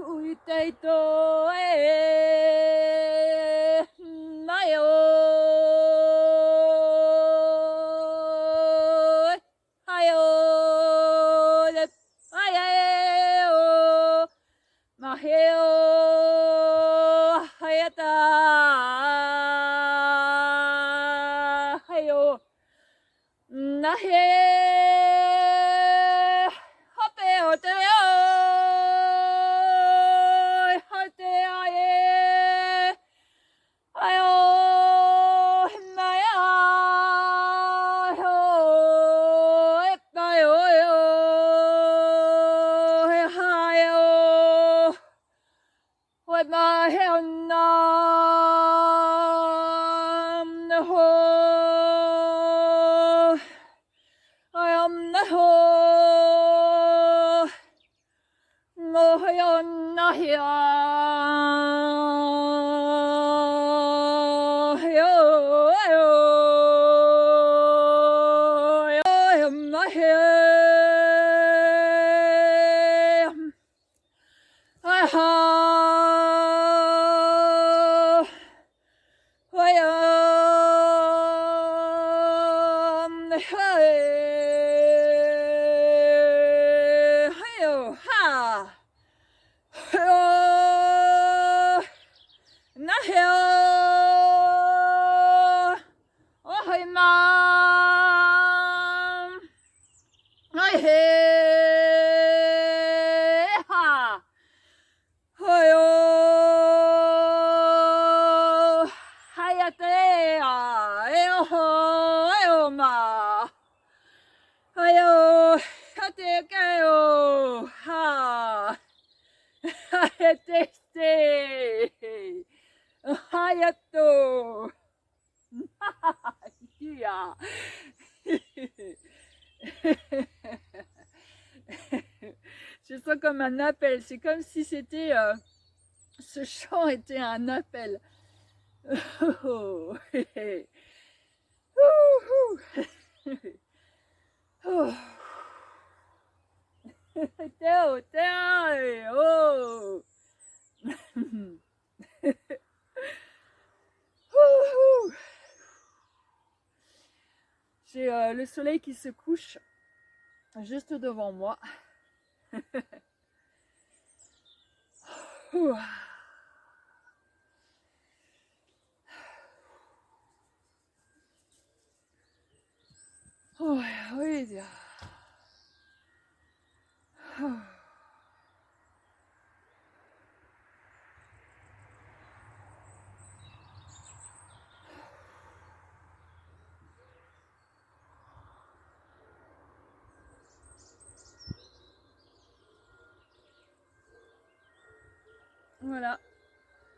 [SPEAKER 1] Uitaito nayo hayo hayo maheo hayata hayo nahe hape hoteo Hayato. Yeah. Je sens comme un appel. C'est comme si c'était ce chant était un appel. Oh. Oh. Théo, Théo, oh. J'ai le soleil qui se couche juste devant moi. Oh, oui. Voilà,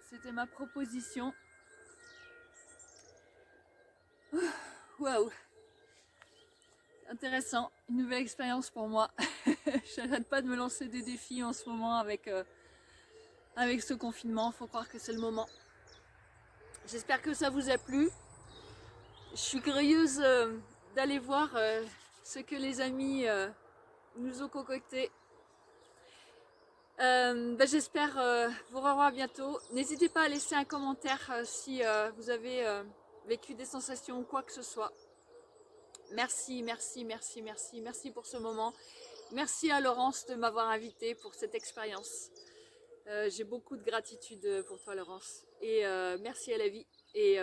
[SPEAKER 1] c'était ma proposition. Waouh, intéressant, une nouvelle expérience pour moi. J'arrête pas de me lancer des défis en ce moment avec ce confinement. Faut croire que c'est le moment. J'espère que ça vous a plu. Je suis curieuse d'aller voir ce que les amis nous ont concocté. J'espère vous revoir bientôt. N'hésitez pas à laisser un commentaire si vous avez vécu des sensations ou quoi que ce soit. Merci, merci, merci, merci, merci pour ce moment. Merci à Laurence de m'avoir invitée pour cette expérience. J'ai beaucoup de gratitude pour toi, Laurence. Et merci à la vie. Et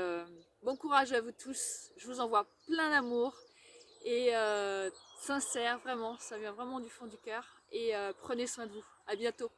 [SPEAKER 1] bon courage à vous tous. Je vous envoie plein d'amour. Et sincère, vraiment, ça vient vraiment du fond du cœur. Et prenez soin de vous. À bientôt.